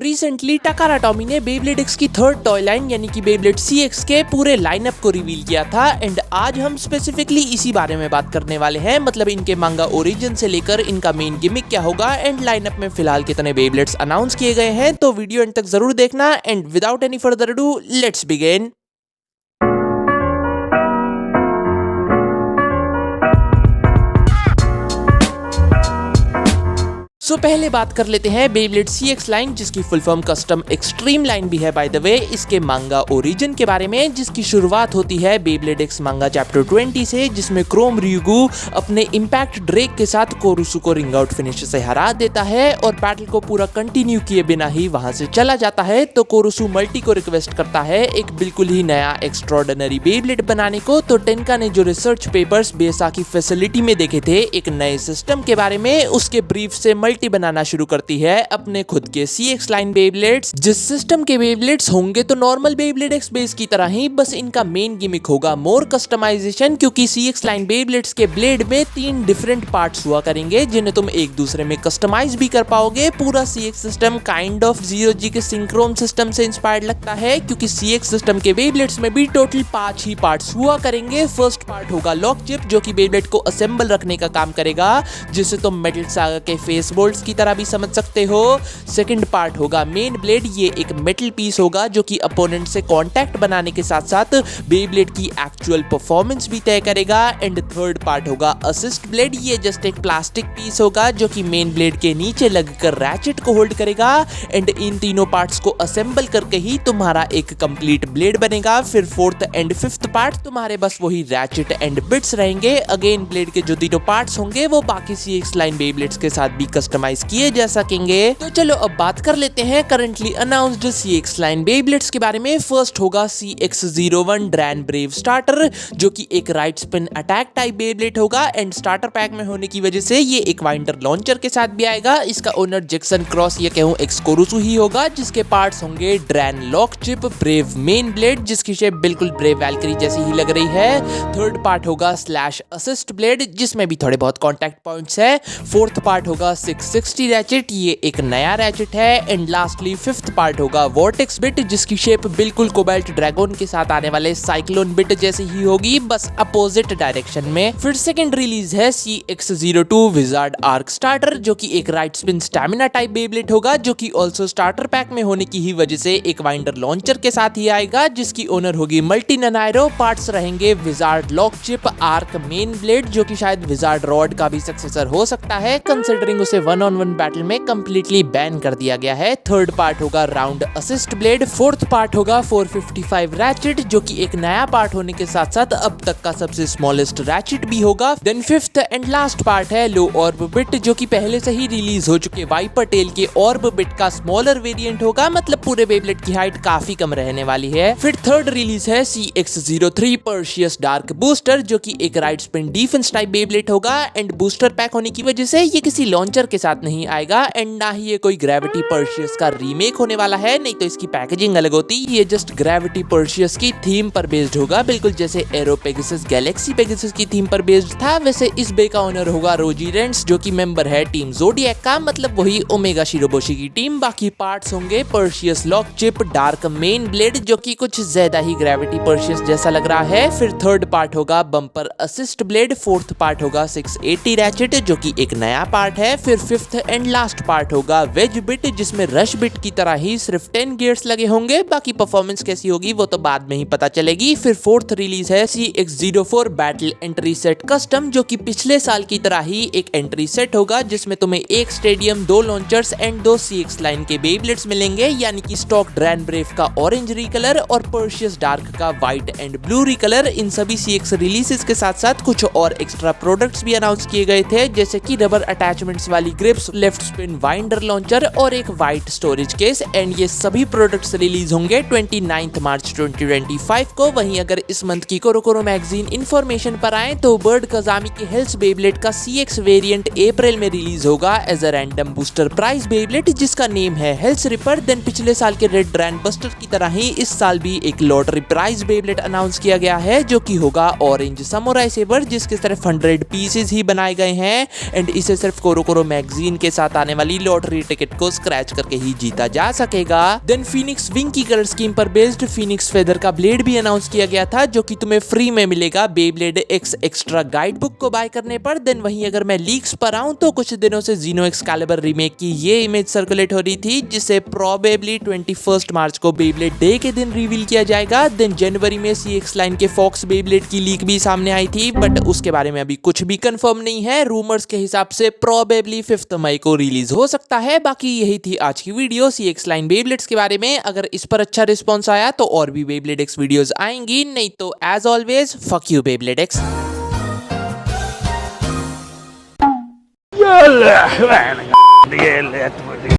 Recently टाकारा Tommy ने Beyblade x की third toy line यानी कि बेब्लेड CX के पूरे लाइनअप को रिवील किया था एंड आज हम स्पेसिफिकली इसी बारे में बात करने वाले हैं। मतलब इनके मांगा ओरिजिन से लेकर इनका मेन गिमिक क्या होगा एंड लाइनअप में फिलहाल कितने बेब्लेड्स अनाउंस किए गए हैं, तो वीडियो एंड तक जरूर देखना। And without any further ado let's begin. पहले बात कर लेते हैं बेब्लेड CX लाइन, जिसकी full form custom extreme line भी है बाय द वे। इसके मांगा ओरिजिन के बारे में, जिसकी शुरुआत होती है बेब्लेड एक्स मांगा चैप्टर 20 से, जिसमें क्रोम रियुगु अपने इंपैक्ट ड्रेक के साथ कोरुसु को रिंग आउट फिनिश से हरा देता है और बैटल को पूरा कंटिन्यू किए बिना ही वहां से चला जाता है। तो कोरुसु मल्टी को रिक्वेस्ट करता है एक बिल्कुल ही नया एक्स्ट्रॉर्डिनरी बेब्लेड बनाने को। तो टेंका ने जो रिसर्च पेपर्स बेसाकी फैसिलिटी में देखे थे एक नए सिस्टम के बारे में, उसके ब्रीफ से मल्टी बनाना शुरू करती है अपने खुद के CX लाइन बेब्लेड्स। जिस सिस्टम के बेब्लेड्स होंगे तो नॉर्मल बेब्लेड एक्स बेस की तरह ही, बस इनका मेन गिमिक होगा मोर कस्टमाइजेशन, क्योंकि CX लाइन बेब्लेड्स के ब्लेड में 3 डिफरेंट पार्ट्स हुआ करेंगे जिन्हें तुम एक दूसरे में कस्टमाइज भी कर पाओगे। पूरा CX system kind of zero G के सिंक्रोन सिस्टम से इंस्पायर्ड लगता है, क्योंकि CX सिस्टम के बेब्लेड्स में भी टोटल 5 ही पार्ट्स हुआ करेंगे। फर्स्ट पार्ट होगा लॉक चिप, जो कि बेब्लेड को असेंबल रखने का काम करेगा, जिसे तुम मेटल सागा के फेस बोल्ट्स की तरह भी समझ सकते हो। सेकंड पार्ट होगा मेन ब्लेड, ये एक मेटल पीस होगा जो कि अपोनेंट से कांटेक्ट बनाने के साथ साथ बेब्लेड की एक्चुअल परफॉर्मेंस भी तय करेगा। एंड थर्ड पार्ट होगा असिस्ट ब्लेड, ये जस्ट एक प्लास्टिक पीस होगा जो कि मेन ब्लेड के नीचे लगकर रैचेट को होल्ड करेगा। एंड इन तीनों पार्ट्स को असेंबल करके ही तुम्हारा एक कंप्लीट ब्लेड बनेगा। फिर फोर्थ एंड फिफ्थ पार्ट तुम्हारे बस वही रैचेट एंड बिट्स रहेंगे। अगेन ब्लेड के जो तीनों पार्ट्स होंगे वो बाकी CX लाइन बेब्लेड्स के साथ भी कस्टमाइज किए जा सकेंगे। तो चलो अब बात कर लेते हैं currently announced CX line Beyblades के बारे में। फर्स्ट होगा CX-01 ड्रैन ब्रेव स्टार्टर, जो कि एक right spin attack type Beyblade होगा एंड स्टार्टर पैक में होने की वजह से ये एक वाइंडर लॉन्चर के साथ भी आएगा। इसका ओनर जैक्सन क्रॉस या कहूं एक्स कोरुसु ही होगा, जिसके पार्ट्स होंगे drain lock chip, brave main blade जिसकी शेप बिल्कुल ब्रेव वैल्करी जैसी ही लग रही है। थर्ड पार्ट होगा स्लैश असिस्ट ब्लेड, जिसमें भी थोड़े बहुत कॉन्टैक्ट पॉइंट्स है। फोर्थ पार्ट होगा 660 रैचेट, ये एक नया रैचेट है। एंड लास्टली फिफ्थ पार्ट होगा वॉर्टेक्स बिट, जिसकी शेप बिल्कुल कोबाल्ट ड्रैगन के साथ आने वाले साइक्लोन बिट जैसी ही होगी, बस अपोजिट डायरेक्शन में। फिर सेकंड रिलीज है CX-02 विजार्ड आर्क स्टार्टर, जो कि एक right spin stamina type Beyblade होगा, जो कि ऑल्सो स्टार्टर पैक में होने की ही वजह से एक वाइंडर लॉन्चर के साथ ही आएगा, जिसकी ओनर होगी मल्टी ननायरो। पार्ट्स रहेंगे wizard lock chip, arc main blade, जो कि शायद विजार्ड रॉड का भी सक्सेसर हो सकता है, कंसिडरिंग उसे 1-on-1 बैटल में कंप्लीटली बैन कर दिया गया है। थर्ड पार्ट होगा round assist blade. Fourth part होगा 455 रैचेट, जो कि एक नया पार्ट होने के साथ साथ अब तक का सबसे स्मॉलेस्ट रैचेट भी होगा। Then fifth and last part है लो ऑर्ब बिट, जो कि पहले से ही रिलीज हो चुके वाइपर टेल के ऑर्ब बिट का स्मॉलर वेरिएंट होगा। मतलब पूरे बेब्लेड की हाइट काफी कम रहने वाली है। फिर थर्ड रिलीज है CX-03 पर्शियस डार्क बूस्टर, जो कि एक right spin defence type Beyblade होगा एंड बूस्टर पैक होने की वजह से ये किसी लॉन्चर के साथ नहीं आएगा एंड ना ही ये कोई ग्रेविटी पर्शियस का रीमेक होने वाला है, नहीं तो इसकी पैकेजिंग अलग होती। ये जस्ट ग्रेविटी पर्शियस की थीम पर बेस्ड होगा, बिल्कुल जैसे एरो पेगासस गैलेक्सी पेगासस की थीम पर बेस्ड था। वैसे इस बे का ओनर होगा रोजी रेंट्स, जो कि मेंबर है टीम ज़ोडिएक का, मतलब वही ओमेगा शिरोबोशी की टीम। बाकी पार्ट्स होंगे Perseus lock chip, dark main blade, जो कि कुछ ज्यादा ही ग्रेविटी पर्शियस जैसा लग रहा है। फिर थर्ड पार्ट होगा bumper assist blade. Fourth part होगा 680 रैचेट, जो कि एक नया पार्ट है। फिर फिफ्थ एंड लास्ट पार्ट होगा वेज बिट, जिसमें रश बिट की तरह ही सिर्फ 10 गियर्स लगे होंगे। बाकी परफॉर्मेंस कैसी होगी वो तो बाद में ही पता चलेगी। फिर फोर्थ रिलीज है CX-04 battle entry set custom, जो कि पिछले साल की तरह ही एक एंट्री सेट होगा, जिसमें तुम्हें एक stadium, 2 launchers and 2 CX line के बेब्लेड्स मिलेंगे, यानी कि स्टॉक ड्रैन ब्रेव का ऑरेंज रिकलर और पर्शियस डार्क का व्हाइट एंड ब्लू रिकलर। इन सभी CX रिलीजेस के साथ साथ कुछ और एक्स्ट्रा प्रोडक्ट्स भी अनाउंस किए गए थे, जैसे कि रबर अटैचमेंट्स वाली grips, left spin winder launcher और एक व्हाइट स्टोरेज केस। एंड ये सभी प्रोडक्ट्स रिलीज होंगे 29 मार्च 2025 को। वहीं अगर इस मंथ की कोरोकोरो मैगजीन इंफॉर्मेशन पर आए तो बर्ड कजामी के हेल्स बेब्लेड का CX वेरिएंट अप्रैल में रिलीज होगा as a random booster prize Beyblade, जिसका नेम है हेल्स रिपर। देन पिछले साल के रेड ड्रैन बस्टर की तरह ही इस साल भी एक लॉटरी प्राइज बेब्लेड अनाउंस किया गया है, जो कि होगा ऑरेंज समुराई सेबर जिसके सिर्फ 100 पीसेस ही बनाए गए हैं एंड इसे सिर्फ कोरो कोरो मैगजीन के साथ आने वाली लॉटरी टिकट को स्क्रैच करके ही जीता जा सकेगा। देन फीनिक्स विंग की कलर स्कीम पर बेस्ड फीनिक्स फेदर का ब्लेड भी अनाउंस किया गया था जो कि तुम्हें फ्री में मिलेगा Beyblade x extra guide book को बाय करने पर। देन वहीं अगर मैं लीक्स पर आऊं तो कुछ दिनों से जीनो एक्सकैलिबर रीमेक की ये इमेज सर्कुलेट हो रही थी जिसे प्रोबेबली 21 मार्च को बेब्लेड डे के दिन रिवील किया जाएगा। देन जनवरी में CX लाइन के फॉक्स बेब्लेड की लीक भी सामने आई थी बट उसके बारे में अभी कुछ भी कंफर्म नहीं है। रूमर्स के हिसाब से प्रोबेबली 5 मई को रिलीज हो सकता है। बाकी यही थी आज की वीडियो CX लाइन बेब्लेड्स के बारे में। अगर इस पर अच्छा रिस्पॉन्स आया तो और भी बेब्लेड एक्स वीडियोस आएंगी, नहीं तो as always fuck you Beyblade x.